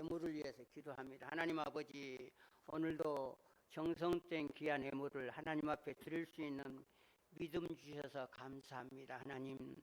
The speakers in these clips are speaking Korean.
예물을 위해서 기도합니다. 하나님 아버지, 오늘도 정성된 귀한 예물을 하나님 앞에 드릴 수 있는 믿음 주셔서 감사합니다. 하나님,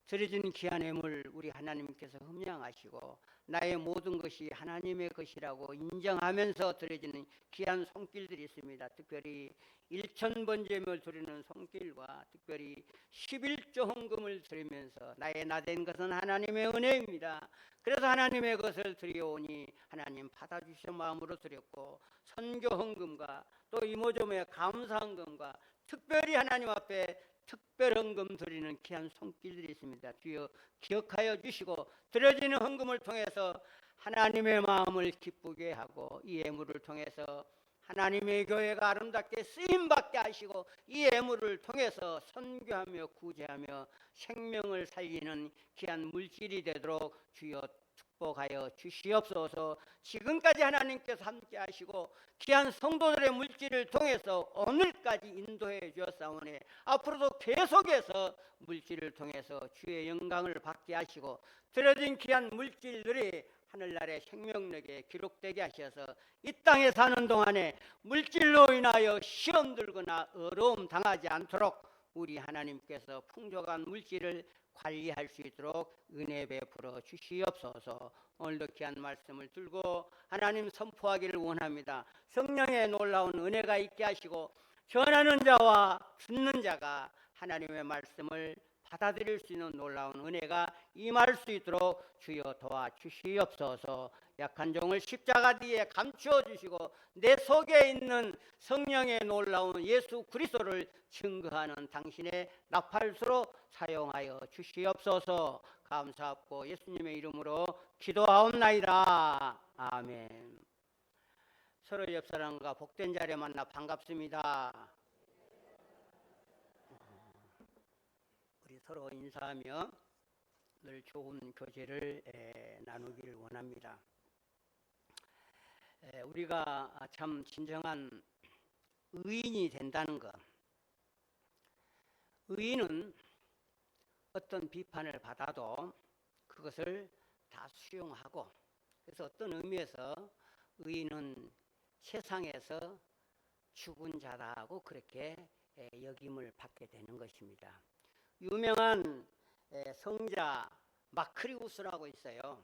드려진 귀한 예물 우리 하나님께서 흠양하시고 나의 모든 것이 하나님의 것이라고 인정하면서 드려지는 귀한 손길들이 있습니다. 특별히 1000번제물 드리는 손길과 특별히 11조 헌금을 드리면서 나의 나된 것은 하나님의 은혜입니다. 그래서 하나님의 것을 드려오니 하나님 받아주신 마음으로 드렸고, 선교 헌금과 또 이모저모의 감사 헌금과 특별히 하나님 앞에 특별 헌금 드리는 귀한 손길들이 있습니다. 주여 기억하여 주시고 드려지는 헌금을 통해서 하나님의 마음을 기쁘게 하고 이 예물을 통해서 하나님의 교회가 아름답게 쓰임받게 하시고 이 예물을 통해서 선교하며 구제하며 생명을 살리는 귀한 물질이 되도록 주여 축복하여 주시옵소서. 지금까지 하나님께서 함께 하시고 귀한 성도들의 물질을 통해서 오늘까지 인도해 주었사오니 앞으로도 계속해서 물질을 통해서 주의 영광을 받게 하시고 드려진 귀한 물질들이 하늘나라의 생명력에 기록되게 하셔서 이 땅에 사는 동안에 물질로 인하여 시험 들거나 어려움 당하지 않도록 우리 하나님께서 풍족한 물질을 관리할 수 있도록 은혜 베풀어 주시옵소서. 오늘도 귀한 말씀을 들고 하나님 선포하기를 원합니다. 성령의 놀라운 은혜가 있게 하시고 전하는 자와 듣는 자가 하나님의 말씀을 받아들일 수 있는 놀라운 은혜가 임할 수 있도록 주여 도와주시옵소서. 약한 종을 십자가 뒤에 감추어 주시고 내 속에 있는 성령의 놀라운 예수 그리스도를 증거하는 당신의 나팔수로 사용하여 주시옵소서. 감사하고 예수님의 이름으로 기도하옵나이다. 아멘. 서로 옆 사람과 복된 자리에 만나 반갑습니다. 우리 서로 인사하며 늘 좋은 교제를 나누기를 원합니다. 우리가 참 진정한 의인이 된다는 것, 의인은 어떤 비판을 받아도 그것을 다 수용하고, 그래서 어떤 의미에서 의인은 세상에서 죽은 자라고 그렇게 여김을 받게 되는 것입니다. 유명한 성자 마크리우스라고 있어요.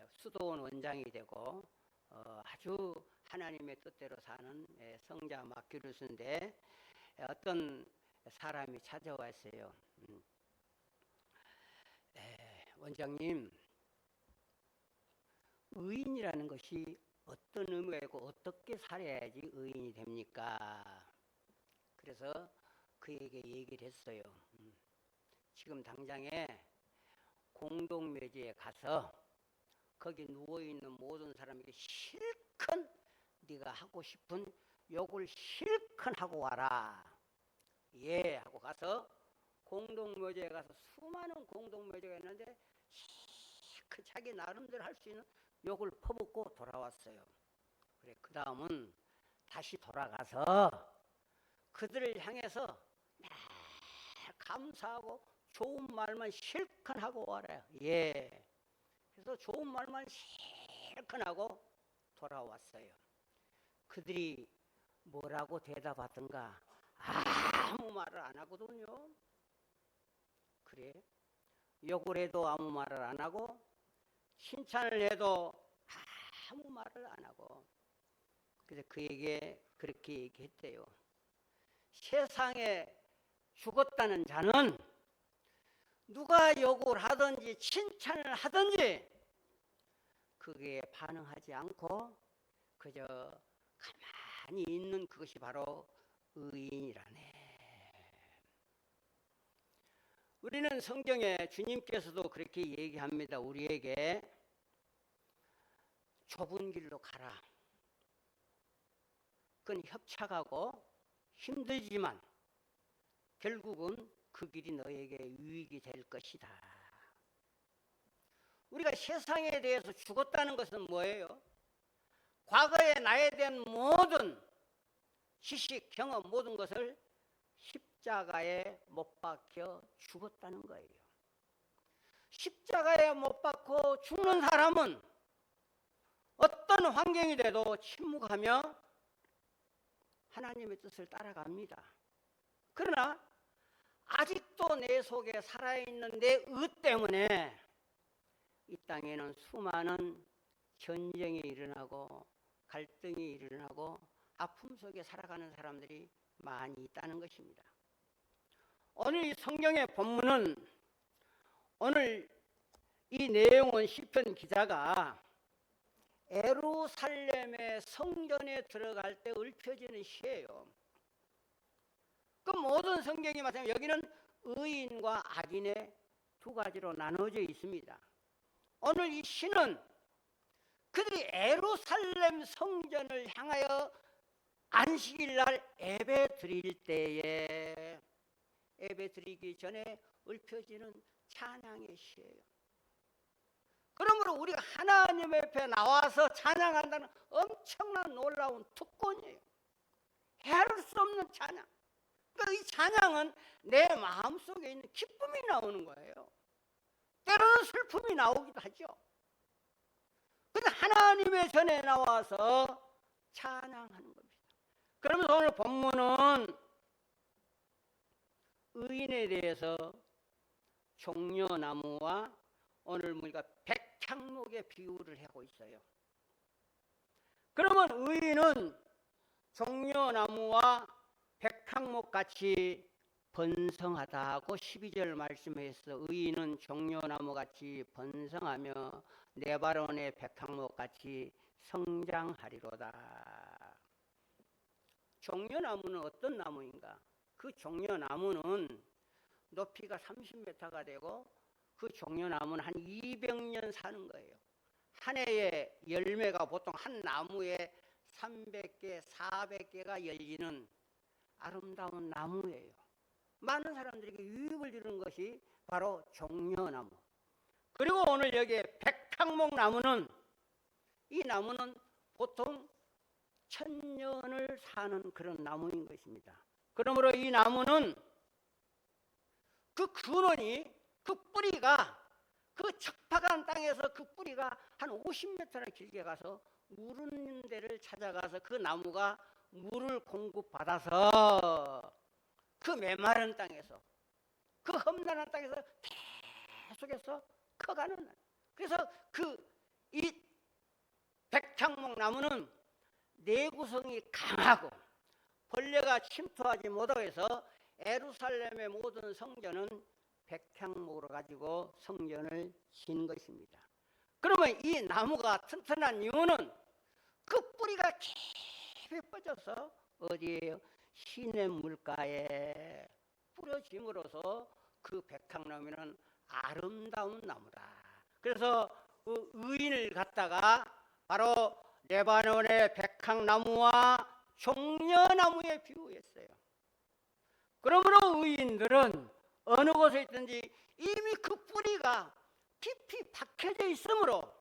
수도원 원장이 되고 아주 하나님의 뜻대로 사는 성자 마크리우스인데 어떤 사람이 찾아왔어요. 원장님, 의인이라는 것이 어떤 의미가 있고 어떻게 살아야지 의인이 됩니까? 그래서 그에게 얘기를 했어요. 지금 당장에 공동묘지에 가서 거기 누워있는 모든 사람에게 실컷 네가 하고 싶은 욕을 실컷 하고 와라. 예 하고 가서 공동묘지에 가서 수많은 공동묘지가 있는데 실컷 자기 나름대로 할 수 있는 욕을 퍼붓고 돌아왔어요. 그래, 그 다음은 다시 돌아가서 그들을 향해서 감사하고 좋은 말만 실컷 하고 와라. 예. 그래서 좋은 말만 실컷 하고 돌아왔어요. 그들이 뭐라고 대답하던가 아무 말을 안 하거든요. 그래, 욕을 해도 아무 말을 안 하고 칭찬을 해도 아무 말을 안 하고, 그래서 그에게 그렇게 얘기했대요. 세상에 죽었다는 자는 누가 욕을 하든지 칭찬을 하든지 그게 반응하지 않고 그저 가만히 있는 그것이 바로 의인이라네. 우리는 성경에 주님께서도 그렇게 얘기합니다. 우리에게 좁은 길로 가라. 그건 협착하고 힘들지만 결국은 그 길이 너에게 유익이 될 것이다. 우리가 세상에 대해서 죽었다는 것은 뭐예요? 과거에 나에 대한 모든 지식, 경험, 모든 것을 십자가에 못 박혀 죽었다는 거예요. 십자가에 못 박고 죽는 사람은 어떤 환경이 돼도 침묵하며 하나님의 뜻을 따라갑니다. 그러나 아직도 내 속에 살아있는 내 의 때문에 이 땅에는 수많은 전쟁이 일어나고 갈등이 일어나고 아픔 속에 살아가는 사람들이 많이 있다는 것입니다. 오늘 이 성경의 본문은, 오늘 이 내용은 시편 기자가 예루살렘의 성전에 들어갈 때 읊혀지는 시예요. 그 모든 성경이 마찬가지로 여기는 의인과 악인의 두 가지로 나눠져 있습니다. 오늘 이 시는 그들이 예루살렘 성전을 향하여 안식일 날 예배 드릴 때에, 예배 드리기 전에 읊혀지는 찬양의 시예요. 그러므로 우리가 하나님 앞에 나와서 찬양한다는 엄청난 놀라운 특권이에요. 헤아릴 수 없는 찬양. 그러니까 이 찬양은 내 마음속에 있는 기쁨이 나오는 거예요. 때로는 슬픔이 나오기도 하죠. 그래서 하나님의 전에 나와서 찬양하는 겁니다. 그러면서 오늘 본문은 의인에 대해서 종려나무와 오늘 우리가 백향목의 비유를 하고 있어요. 그러면 의인은 종려나무와 백향목같이 번성하다고 12절 말씀에서 의인은 종려나무같이 번성하며 네바론의 백향목같이 성장하리로다. 종려나무는 어떤 나무인가? 그 종려나무는 높이가 30m가 되고 그 종려나무는 한 200년 사는 거예요. 한 해에 열매가 보통 한 나무에 300개, 400개가 열리는 아름다운 나무예요. 많은 사람들에게 유익을 주는 것이 바로 종려나무. 그리고 오늘 여기에 백향목 나무는, 이 나무는 보통 1000년을 사는 그런 나무인 것입니다. 그러므로 이 나무는 그 근원이, 그 뿌리가, 그 척박한 땅에서 그 뿌리가 한 50m나 길게 가서 물 있는 데를 찾아가서 그 나무가 물을 공급받아서 그 메마른 땅에서, 그 험난한 땅에서 계속해서 커가는. 그래서 이 백향목 나무는 내구성이 강하고 벌레가 침투하지 못하고 해서 예루살렘의 모든 성전은 백향목으로 가지고 성전을 진 것입니다. 그러면 이 나무가 튼튼한 이유는 그 뿌리가 깊이 뻗어서 어디에요? 시냇 물가에 뿌려짐으로써 그 백향나무는 아름다운 나무다. 그래서 그 의인을 갖다가 바로 레바논의 백향나무와 종려나무에 비유했어요. 그러므로 의인들은 어느 곳에 있든지 이미 그 뿌리가 깊이 박혀져 있으므로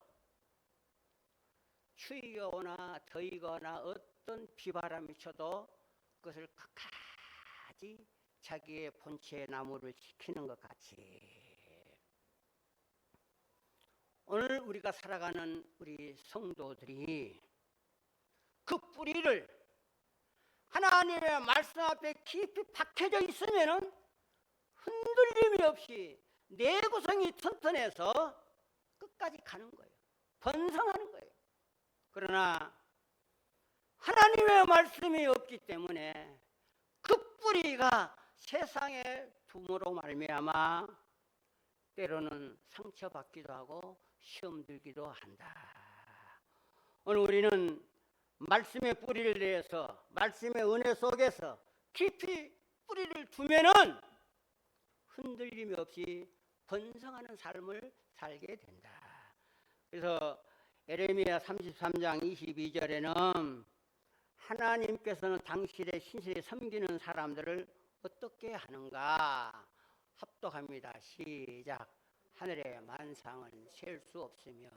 추위가 오나 더위가 오나 어떤 비바람이 쳐도 그것을 끝까지 자기의 본체의 나무를 지키는 것 같이, 오늘 우리가 살아가는 우리 성도들이 그 뿌리를 하나님의 말씀 앞에 깊이 박혀져 있으면은 흔들림이 없이 내구성이 튼튼해서 끝까지 가는 거예요. 번성하는 거예요. 그러나 하나님의 말씀이 없기 때문에 그 뿌리가 세상의 둠으로 말미암아 때로는 상처받기도 하고 시험 들기도 한다. 오늘 우리는 말씀의 뿌리를 내서 말씀의 은혜 속에서 깊이 뿌리를 두면은 흔들림이 없이 번성하는 삶을 살게 된다. 그래서 예레미야 33장 22절에는 하나님께서는 당신의 신실히 섬기는 사람들을 어떻게 하는가 합독합니다. 시작. 하늘의 만상은 셀 수 없으며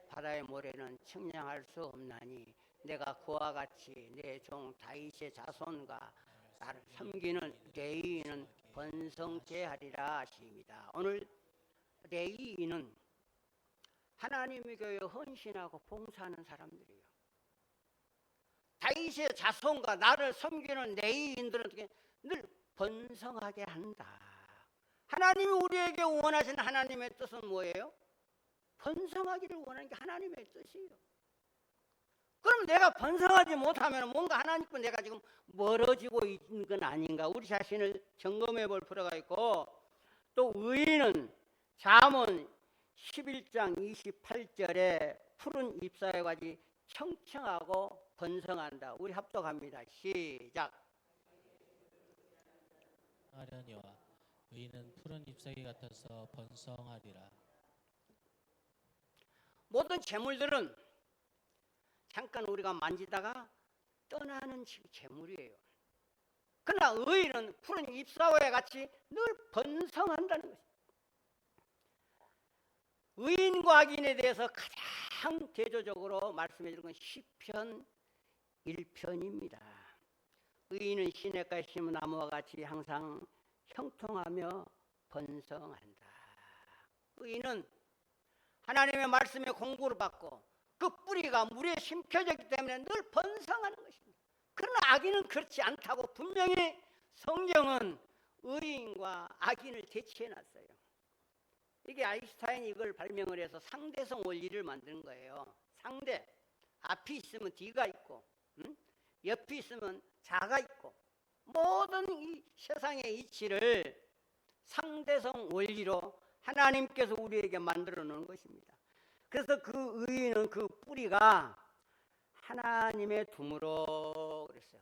바다의 모래는 측량할 수 없나니 내가 그와 같이 내 종 다윗의 자손과 나를 섬기는 레위인은 번성케 하리라 하십니다. 오늘 레위인은 하나님의 교회에 헌신하고 봉사하는 사람들이에요. 다윗의 자손과 나를 섬기는 레위인들은 어떻게 늘 번성하게 한다. 하나님이 우리에게 원하시는 하나님의 뜻은 뭐예요? 번성하기를 원하는 게 하나님의 뜻이에요. 그럼 내가 번성하지 못하면 뭔가 하나님과 내가 지금 멀어지고 있는 건 아닌가? 우리 자신을 점검해 볼 필요가 있고, 또 의인은 잠언 11장 28절에 푸른 잎사귀 같이 청청하고 번성한다. 우리 합독합니다. 시작. 하려니와 의인은 푸른 잎사귀 같아서 번성하리라. 모든 재물들은 잠깐 우리가 만지다가 떠나는 재물이에요. 그러나 의인은 푸른 잎사귀 같이 늘 번성한다는 것입니다. 의인과 악인에 대해서 가장 대조적으로 말씀해 주는 건 시편 1편입니다. 의인은 시냇가에 심은 나무와 같이 항상 형통하며 번성한다. 의인은 하나님의 말씀에 공부를 받고 그 뿌리가 물에 심겨졌기 때문에 늘 번성하는 것입니다. 그러나 악인은 그렇지 않다고 분명히 성경은 의인과 악인을 대치해놨어요. 이게 아인슈타인이 이걸 발명을 해서 상대성 원리를 만드는 거예요. 상대, 앞이 있으면 뒤가 있고, 옆이 있으면 자가 있고, 모든 이 세상의 이치를 상대성 원리로 하나님께서 우리에게 만들어 놓은 것입니다. 그래서 그 의인은 그 뿌리가 하나님의 둠으로 그랬어요.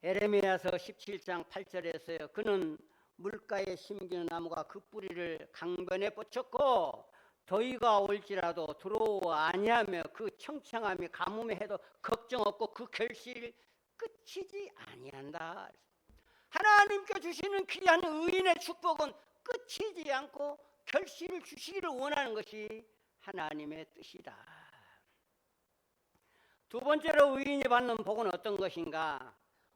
에레미야서 17장 8절에서요. 그는 물가에 심기는 나무가 그 뿌리를 강변에 뻗쳤고 더위가 올지라도 들어오지 아니하며 그 청청함이 가뭄에 해도 걱정 없고 그 결실을 끝이지 아니한다. 하나님께 주시는 귀한 의인의 축복은 끝이지 않고 결실을 주시기를 원하는 것이 하나님의 뜻이다. 두 번째로 의인이 받는 복은 어떤 것인가?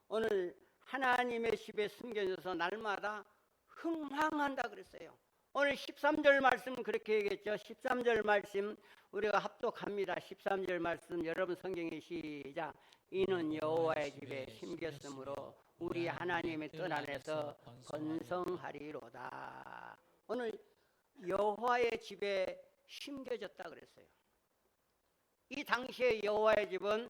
오늘 하나님의 집에 숨겨져서 날마다 흥황한다 그랬어요. 오늘 13절 말씀 그렇게 얘기했죠. 13절 말씀 우리가 합독합니다. 13절 말씀 여러분 성경에 시작. 이는 여호와의 집에 심겼으므로 우리 하나님의 뜻 안에서 번성하리로다. 오늘 여호와의 집에 심겨졌다 그랬어요. 이 당시에 여호와의 집은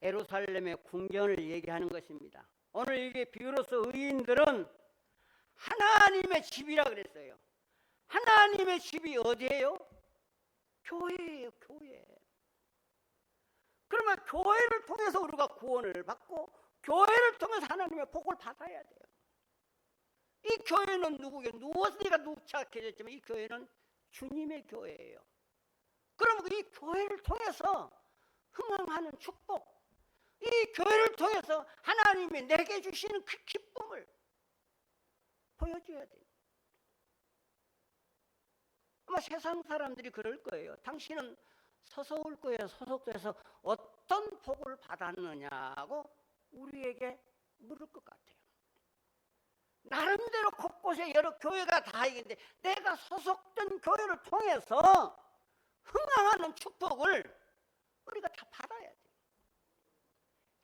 예루살렘의 궁전을 얘기하는 것입니다. 오늘 이게 비유로서 의인들은 하나님의 집이라 그랬어요. 하나님의 집이 어디예요? 교회예요, 교회. 그러면 교회를 통해서 우리가 구원을 받고 교회를 통해서 하나님의 복을 받아야 돼요. 이 교회는 누구게? 누가 누착해졌지만 이 교회는 주님의 교회예요. 그러면 이 교회를 통해서 흥황하는 축복, 이 교회를 통해서 하나님이 내게 주시는 그 기쁨을 보여줘야 돼요. 아마 세상 사람들이 그럴 거예요. 당신은 서서울교회 소속돼서 어떤 복을 받았느냐고 우리에게 물을 것 같아요. 나름대로 곳곳에 여러 교회가 다 있는데 내가 소속된 교회를 통해서 흥황하는 축복을 우리가 다 받아야 돼요.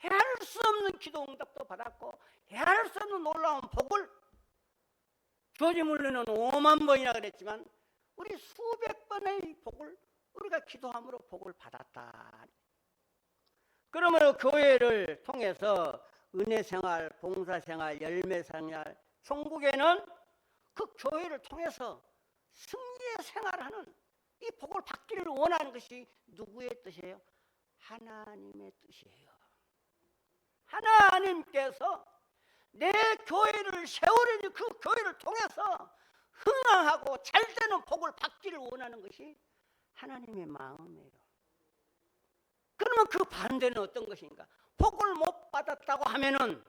헤아릴 수 없는 기도 응답도 받았고 헤아릴 수 없는 놀라운 복을 조지 물리는 5만 번이나 그랬지만 우리 수백 번의 복을 우리가 기도함으로 복을 받았다. 그러므로 교회를 통해서 은혜생활, 봉사생활, 열매생활, 천국에는 그 교회를 통해서 승리의 생활하는 이 복을 받기를 원하는 것이 누구의 뜻이에요? 하나님의 뜻이에요. 하나님께서 내 교회를 세우려니 그 교회를 통해서 흥황하고 잘되는 복을 받기를 원하는 것이 하나님의 마음이에요. 그러면 그 반대는 어떤 것인가? 복을 못 받았다고 하면은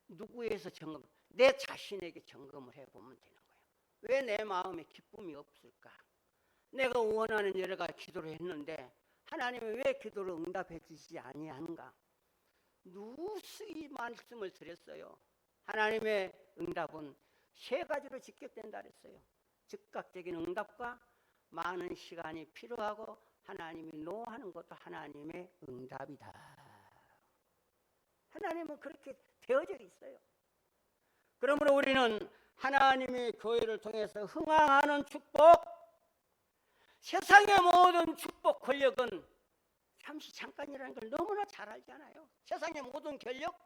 누구에서 점검? 내 자신에게 점검을 해보면 되는 거예요. 왜 내 마음에 기쁨이 없을까? 내가 원하는 여러 가지 기도를 했는데 하나님이 왜 기도를 응답해 주시지 아니한가? 누수히 말씀을 드렸어요. 하나님의 응답은 세 가지로 직격된다 그랬어요. 즉각적인 응답과 많은 시간이 필요하고 하나님이 노하는 것도 하나님의 응답이다. 하나님은 그렇게 되어져 있어요. 그러므로 우리는 하나님의 교회를 통해서 흥황하는 축복, 세상의 모든 축복 권력은 잠시 잠깐이라는 걸 너무나 잘 알잖아요. 세상의 모든 권력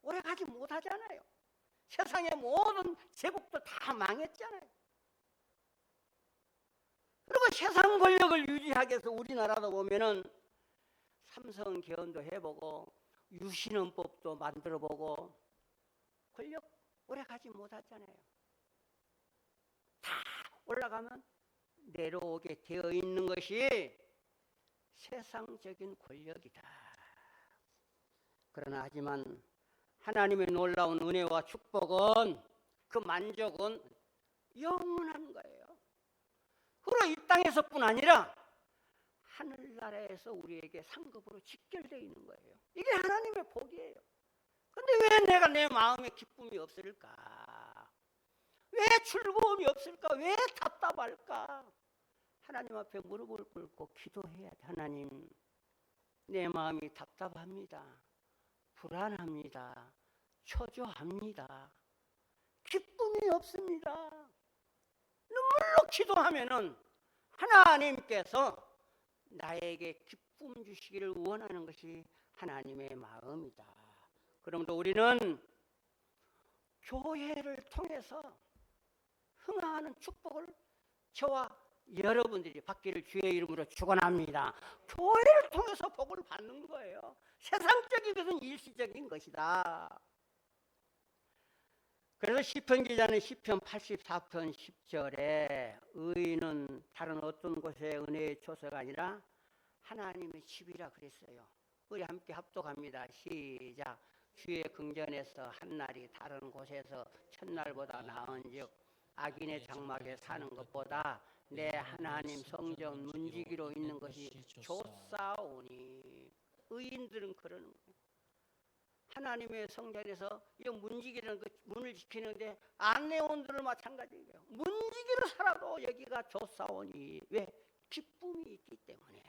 오래가지 못하잖아요. 세상의 모든 제국도 다 망했잖아요. 그리고 세상 권력을 유지하기 위해서 우리나라도 보면은 삼성 개헌도 해보고 유신헌법도 만들어보고 권력 오래가지 못하잖아요. 다 올라가면 내려오게 되어 있는 것이 세상적인 권력이다. 그러나 하지만 하나님의 놀라운 은혜와 축복은, 그 만족은 영원한 거예요. 그리고 이 땅에서뿐 아니라 하늘나라에서 우리에게 상급으로 직결되어 있는 거예요. 이게 하나님의 복이에요. 근데 왜 내가 내 마음에 기쁨이 없을까? 왜 즐거움이 없을까? 왜 답답할까? 하나님 앞에 무릎을 꿇고 기도해야 돼. 하나님, 내 마음이 답답합니다. 불안합니다. 초조합니다. 기쁨이 없습니다. 눈물로 기도하면은 하나님께서 나에게 기쁨 주시기를 원하는 것이 하나님의 마음이다. 그러므로 우리는 교회를 통해서 흥하는 축복을 저와 여러분들이 받기를 주의 이름으로 축원합니다. 교회를 통해서 복을 받는 거예요. 세상적인 것은 일시적인 것이다. 그래서 시편 기자는 시편 84편 10절에 의인은 다른 어떤 곳의 은혜의 초소가 아니라 하나님의 집이라 그랬어요. 우리 함께 합독합니다. 시작. 주의 궁전에서 한날이 다른 곳에서 첫날보다 나은즉 악인의 장막에 사는 것보다 내 하나님 성전 문지기로 있는 것이 좋사오니. 의인들은 그러는 거예요. 하나님의 성전에서 이 문지기라는 그 문을 지키는데 안내원들은 마찬가지예요. 문지기로 살아도 여기가 좋사오니. 왜? 기쁨이 있기 때문에.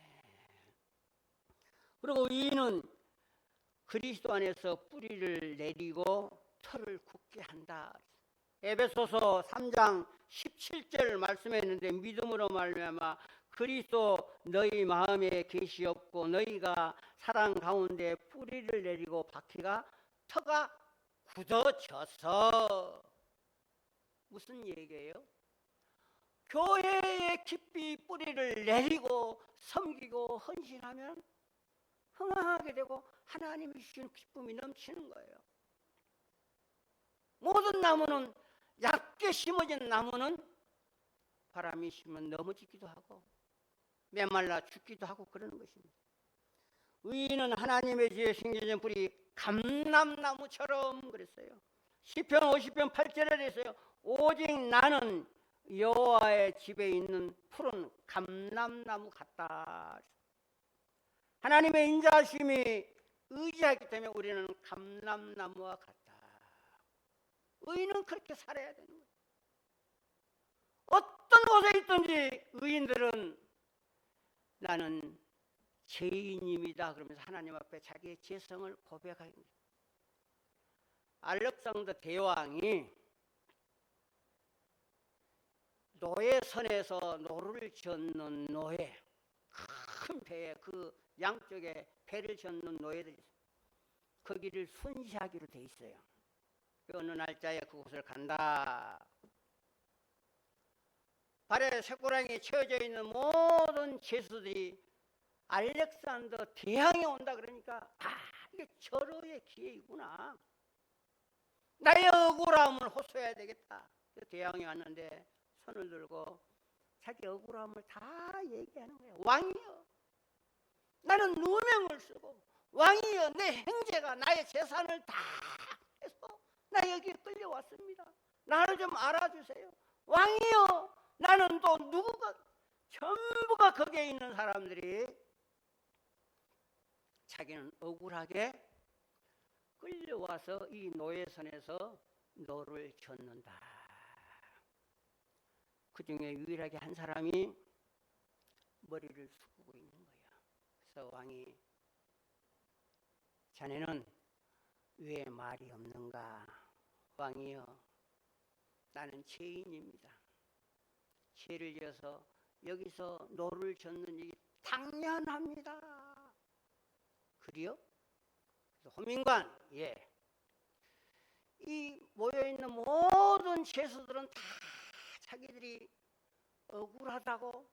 그리고 의인은 그리스도 안에서 뿌리를 내리고 털을 굳게 한다. 에베소서 3장 17절 말씀했는데 믿음으로 말미암아 그리스도 너희 마음에 계시옵고 너희가 사랑 가운데 뿌리를 내리고 박히가 터가 굳어져서. 무슨 얘기예요? 교회에 깊이 뿌리를 내리고 섬기고 헌신하면 흥황하게 되고 하나님이 주신 기쁨이 넘치는 거예요. 모든 나무는, 얕게 심어진 나무는 바람이 심으면 넘어지기도 하고 메말라 죽기도 하고 그러는 것입니다. 의인은 하나님의 지에 심겨진 뿌리 감람나무처럼 그랬어요. 시편 50편 8절에 그랬어요. 오직 나는 여호와의 집에 있는 푸른 감람나무 같다. 하나님의 인자하심이 의지하기 때문에 우리는 감람나무와 같다. 의인은 그렇게 살아야 되는 거예요. 어떤 곳에 있든지 의인들은 나는 죄인입니다 그러면서 하나님 앞에 자기의 죄성을 고백하는 거예요. 알렉산더 대왕이 노예선에서 노를 젓는 노예, 큰 배에 그 양쪽에 배를 젓는 노예들이 있어요. 거기를 순시하기로 돼 있어요. 어느 날짜에 그곳을 간다. 발에 쇠고랑이 채워져 있는 모든 죄수들이 알렉산더 대왕이 온다 그러니까 이게 절호의 기회이구나. 나의 억울함을 호소해야 되겠다. 대왕이 왔는데 손을 들고 자기 억울함을 다 얘기하는 거예요. 왕이여, 나는 누명을 쓰고, 왕이여, 내 형제가 나의 재산을 다 해서 나 여기에 끌려왔습니다. 나를 좀 알아주세요. 왕이여, 나는 또 누구가, 전부가 거기에 있는 사람들이 자기는 억울하게 끌려와서 이 노예선에서 노를 젓는다. 그 중에 유일하게 한 사람이 머리를 숙이고 있는 거야. 그래서 왕이 자네는 왜 말이 없는가? 왕이여, 나는 죄인입니다. 죄를 지어서 여기서 노를 젓는 일이 당연합니다. 그래요? 그래서 호민관, 예. 이 모여있는 모든 죄수들은 다 자기들이 억울하다고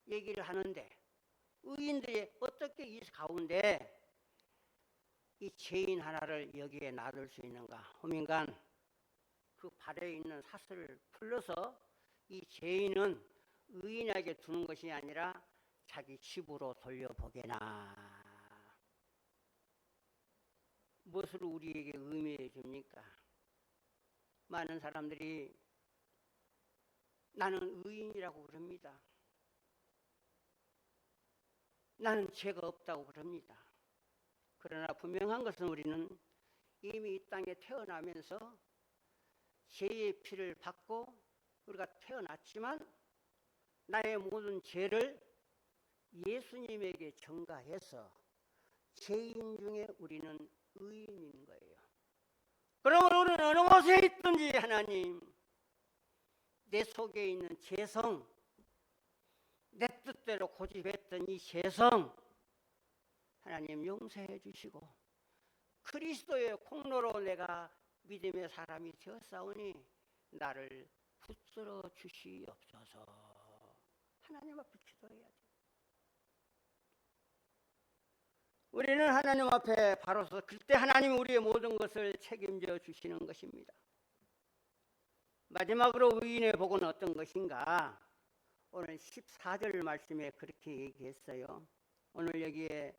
얘기를 하는데 의인들이 어떻게 이 가운데 이 죄인 하나를 여기에 놔둘 수 있는가? 호민관, 그 발에 있는 사슬을 풀러서 이 죄인은 의인에게 두는 것이 아니라 자기 집으로 돌려보게나. 무엇을 우리에게 의미해 줍니까? 많은 사람들이 나는 의인이라고 그럽니다. 나는 죄가 없다고 그럽니다. 그러나 분명한 것은 우리는 이미 이 땅에 태어나면서 죄의 피를 받고 우리가 태어났지만 나의 모든 죄를 예수님에게 전가해서 죄인 중에 우리는 의인인 거예요. 그러므로 우리는 어느 곳에 있든지 하나님, 내 속에 있는 죄성, 내 뜻대로 고집했던 이 죄성 하나님 용서해 주시고 그리스도의 공로로 내가 믿음의 사람이 되었사오니 나를 붙들어 주시옵소서. 하나님 앞에 기도해야 돼요. 우리는 하나님 앞에 바로서 그때 하나님 우리의 모든 것을 책임져 주시는 것입니다. 마지막으로 의인의 복은 어떤 것인가? 오늘 14절 말씀에 그렇게 얘기했어요. 오늘 여기에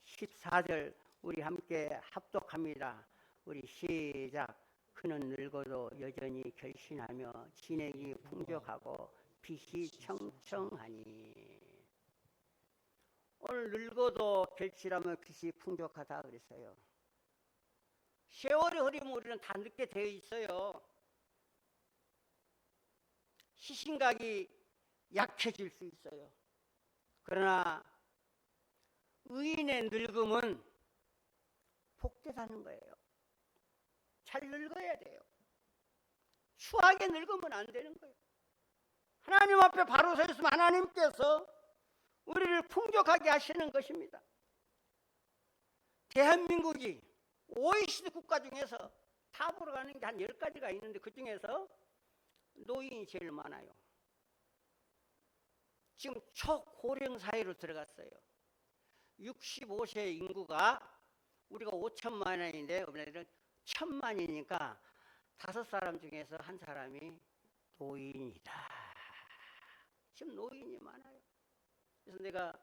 14절 우리 함께 합독합니다. 우리 시작. 그는 늙어도 여전히 결신하며 진액이 풍족하고 빛이 청청하니. 오늘 늙어도 결실하며 빛이 풍족하다 그랬어요. 세월이 흐리면 우리는 다 늙게 되어 있어요. 시신각이 약해질 수 있어요. 그러나 의인의 늙음은 복되다는 거예요. 잘 늙어야 돼요. 추하게 늙으면 안 되는 거예요. 하나님 앞에 바로 서 있으면 하나님께서 우리를 풍족하게 하시는 것입니다. 대한민국이 OECD 국가 중에서 탑으로 가는 게 한 10가지가 있는데 그 중에서 노인이 제일 많아요. 지금 초고령 사회로 들어갔어요. 65세 인구가 우리가 5천만인데 우리는 1,000만이니까 5사람 중에서 한 사람이 노인이다. 지금 노인이 많아요. 그래서 내가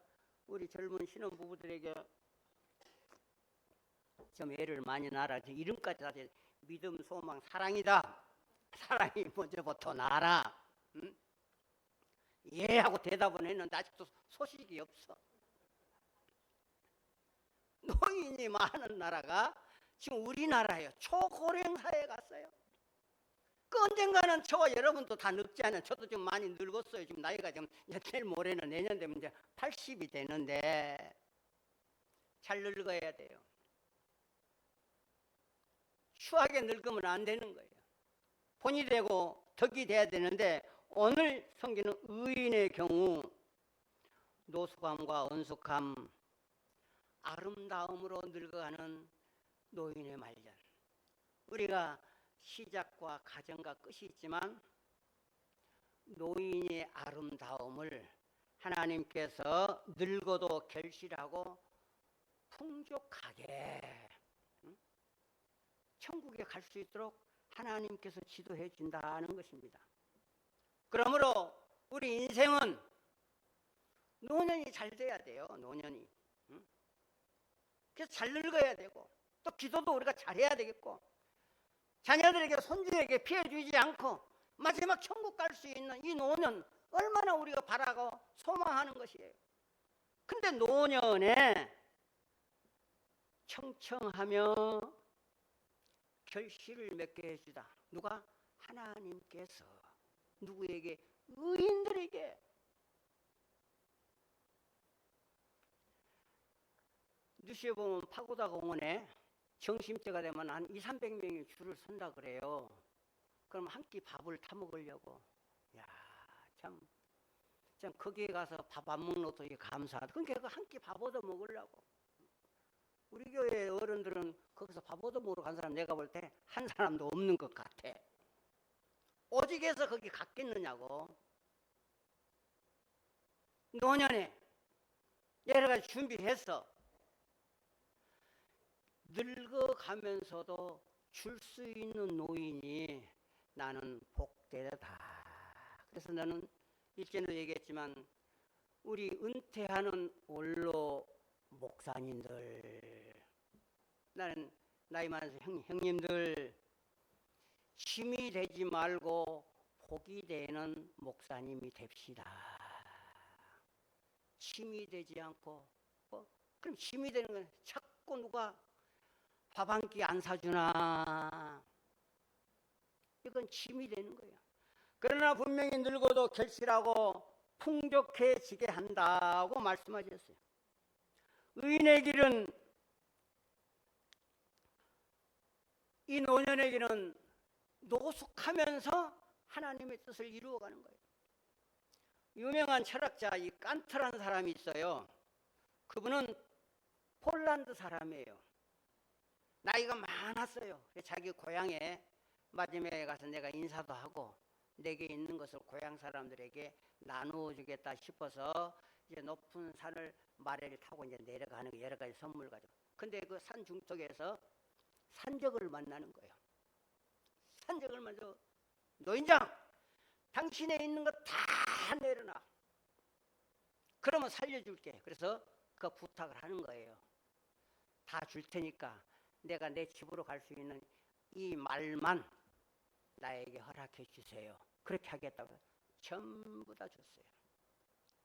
우리 젊은 신혼부부들에게 좀 애를 많이 낳아라. 이름까지 다 믿음, 소망, 사랑이다. 사랑이 먼저부터 낳아라. 응? 예 하고 대답은 했는데 아직도 소식이 없어. 노인이 많은 나라가 지금 우리나라예요. 초고령 사회에 갔어요. 그 언젠가는 저와 여러분도 다 늙지 않아요. 저도 좀 많이 늙었어요. 지금 나이가 좀 내일 모레는 내년 되면 이제 80이 되는데 잘 늙어야 돼요. 추하게 늙으면 안 되는 거예요. 본이 되고 덕이 돼야 되는데 오늘 성경은 의인의 경우 노숙함과 언숙함, 아름다움으로 늙어가는 노인의 말년. 우리가 시작과 가정과 끝이 있지만 노인의 아름다움을 하나님께서 늙어도 결실하고 풍족하게 천국에 갈 수 있도록 하나님께서 지도해 준다는 것입니다. 그러므로 우리 인생은 노년이 잘 돼야 돼요. 노년이. 그래서 잘 늙어야 되고 또 기도도 우리가 잘해야 되겠고 자녀들에게 손주에게 피해 주지 않고 마지막 천국 갈 수 있는 이 노년 얼마나 우리가 바라고 소망하는 것이에요. 근데 노년에 청청하며 결실을 맺게 해주다. 누가? 하나님께서. 누구에게? 의인들에게. 2시에 보면 파고다 공원에 점심때가 되면 한 200~300명이 줄을 선다 그래요. 그럼 한 끼 밥을 타 먹으려고. 야, 참 거기에 가서 밥 안 먹는 것도 감사하다. 그러니까 한 끼 밥 얻어 먹으려고. 우리 교회 어른들은 거기서 밥 얻어 먹으러 간 사람 내가 볼 때 한 사람도 없는 것 같아. 오직 해서 거기 갔겠느냐고. 노년에 여러 가지 준비했어. 늙어가면서도 줄 수 있는 노인이 나는 복되다. 그래서 나는 일전에도 얘기했지만 우리 은퇴하는 원로 목사님들, 나는 나이 많은 형님들, 힘이 되지 말고 복이 되는 목사님이 됩시다. 힘이 되지 않고 그럼 힘이 되는 건 자꾸 누가 밥 한 끼 안 사주나, 이건 힘이 되는 거예요. 그러나 분명히 늙어도 결실하고 풍족해지게 한다고 말씀하셨어요. 의인의 길은, 이 노년의 길은 노숙하면서 하나님의 뜻을 이루어가는 거예요. 유명한 철학자 이 칸트라는 사람이 있어요. 그분은 폴란드 사람이에요. 나이가 많았어요. 자기 고향에 마지막에 가서 내가 인사도 하고 내게 있는 것을 고향 사람들에게 나누어 주겠다 싶어서 이제 높은 산을 마레를 타고 이제 내려가는 거, 여러 가지 선물 가지고. 근데 그 산 중턱에서 산적을 만나는 거예요. 산적을 만나서 노인장, 당신에 있는 거 다 내려놔. 그러면 살려줄게. 그래서 그 부탁을 하는 거예요. 다 줄 테니까 내가 내 집으로 갈 수 있는 이 말만 나에게 허락해 주세요. 그렇게 하겠다고 전부 다 줬어요.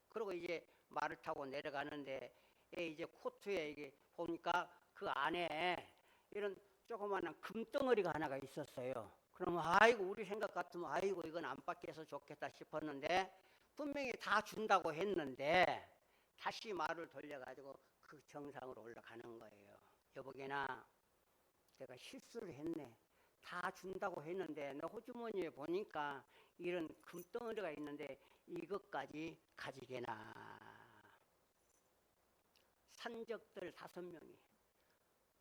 그리고 이제 말을 타고 내려가는데 이제 코트에 이게 보니까 그 안에 이런 조그마한 금덩어리가 하나가 있었어요. 그러면 아이고, 우리 생각 같으면 아이고 이건 안 받게해서 좋겠다 싶었는데 분명히 다 준다고 했는데 다시 말을 돌려가지고 그 정상으로 올라가는 거예요. 여보게나, 내가 실수를 했네. 다 준다고 했는데 내 호주머니에 보니까 이런 금덩어리가 있는데 이것까지 가지게나. 산적들 5명이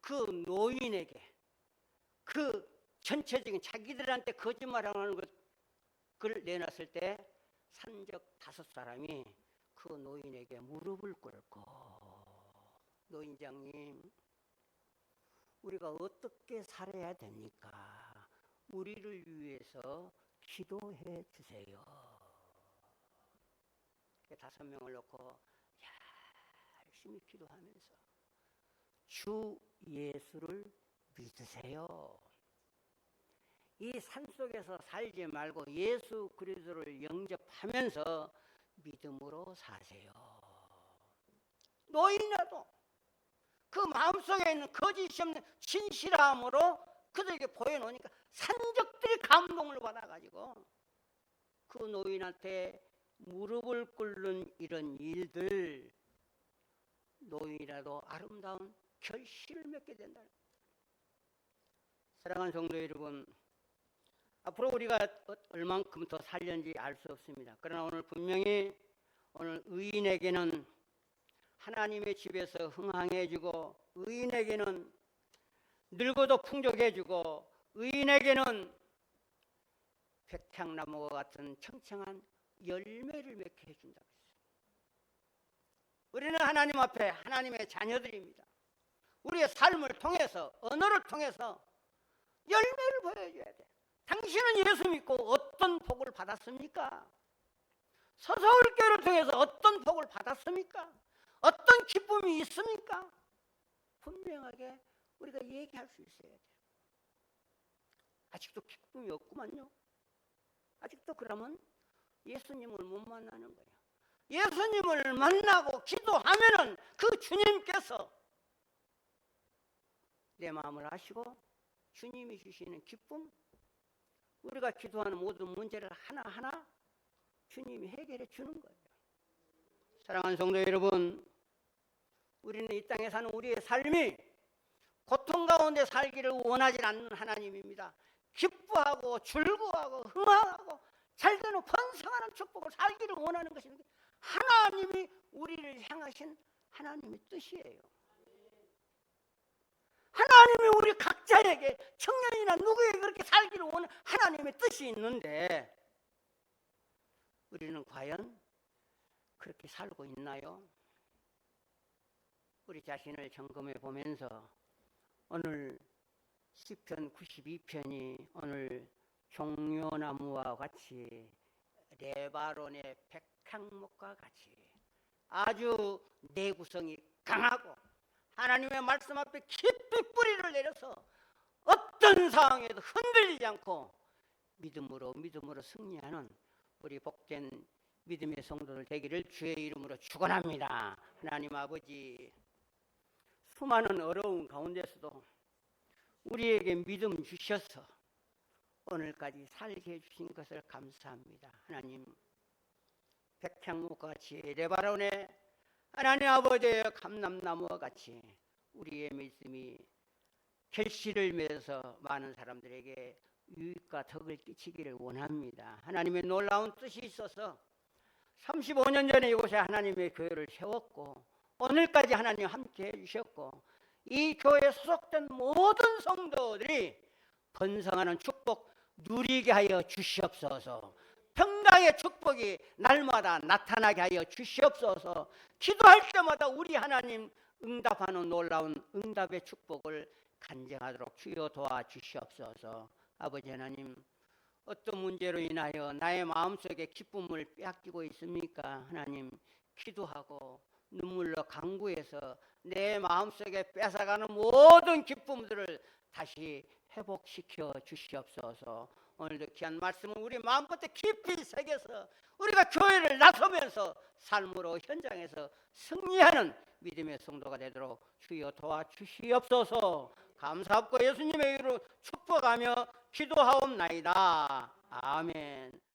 그 노인에게 그 전체적인 자기들한테 거짓말하는 그걸 내놨을 때 산적 5사람이 그 노인에게 무릎을 꿇고, 노인장님, 우리가 어떻게 살아야 됩니까? 우리를 위해서 기도해 주세요. 5명을 놓고 열심히 기도하면서 주 예수를 믿으세요. 이 산속에서 살지 말고 예수 그리스도를 영접하면서 믿음으로 사세요. 노인이라도 그 마음속에 있는 거짓이 없는 진실함으로 그들에게 보여놓으니까 산적들이 감동을 받아가지고 그 노인한테 무릎을 꿇는 이런 일들, 노인이라도 아름다운 결실을 맺게 된다. 사랑하는 성도 여러분, 앞으로 우리가 얼만큼 더 살는지 알 수 없습니다. 그러나 오늘 분명히 오늘 의인에게는 하나님의 집에서 흥황해지고, 의인에게는 늙어도 풍족해지고, 의인에게는 백향나무와 같은 청청한 열매를 맺게 해준다고 했어요. 우리는 하나님 앞에 하나님의 자녀들입니다. 우리의 삶을 통해서, 언어를 통해서 열매를 보여줘야 돼. 당신은 예수 믿고 어떤 복을 받았습니까? 서서울교회를 통해서 어떤 복을 받았습니까? 어떤 기쁨이 있습니까? 분명하게 우리가 얘기할 수 있어야 돼요. 아직도 기쁨이 없구만요. 아직도 그러면 예수님을 못 만나는 거예요. 예수님을 만나고 기도하면은 그 주님께서 내 마음을 아시고 주님이 주시는 기쁨, 우리가 기도하는 모든 문제를 하나하나 주님이 해결해 주는 거예요. 사랑하는 성도 여러분, 우리는 이 땅에 사는 우리의 삶이 고통 가운데 살기를 원하지 않는 하나님입니다. 기뻐하고 즐거워하고 흥황하고 잘되는 번성하는 축복을 살기를 원하는 것이 하나님이 우리를 향하신 하나님의 뜻이에요. 하나님이 우리 각자에게, 청년이나 누구에게 그렇게 살기를 원하는 하나님의 뜻이 있는데 우리는 과연 그렇게 살고 있나요? 우리 자신을 점검해 보면서 오늘 시편 92편이 오늘 종려나무와 같이 레바논의 백향목과 같이 아주 내구성이 강하고 하나님의 말씀 앞에 깊이 뿌리를 내려서 어떤 상황에도 흔들리지 않고 믿음으로 승리하는 우리 복된 믿음의 성도들 되기를 주의 이름으로 축원합니다. 하나님 아버지, 수많은 어려움 가운데서도 우리에게 믿음 주셔서 오늘까지 살게 해주신 것을 감사합니다. 하나님, 백향목과 같이 레바논의 하나님 아버지의 감람나무와 같이 우리의 믿음이 결실을 맺어서 많은 사람들에게 유익과 덕을 끼치기를 원합니다. 하나님의 놀라운 뜻이 있어서 35년 전에 이곳에 하나님의 교회를 세웠고 오늘까지 하나님 함께 해주셨고 이 교회에 소속된 모든 성도들이 번성하는 축복 누리게 하여 주시옵소서. 평강의 축복이 날마다 나타나게 하여 주시옵소서. 기도할 때마다 우리 하나님 응답하는 놀라운 응답의 축복을 간증하도록 주여 도와주시옵소서. 아버지 하나님, 어떤 문제로 인하여 나의 마음속에 기쁨을 빼앗기고 있습니까? 하나님, 기도하고 눈물로 간구해서 내 마음속에 뺏어가는 모든 기쁨들을 다시 회복시켜 주시옵소서. 오늘도 귀한 말씀을 우리 마음껏 깊이 새겨서 우리가 교회를 나서면서 삶으로 현장에서 승리하는 믿음의 성도가 되도록 주여 도와주시옵소서. 감사합고 예수님의 이름으로 축복하며 기도하옵나이다. 아멘.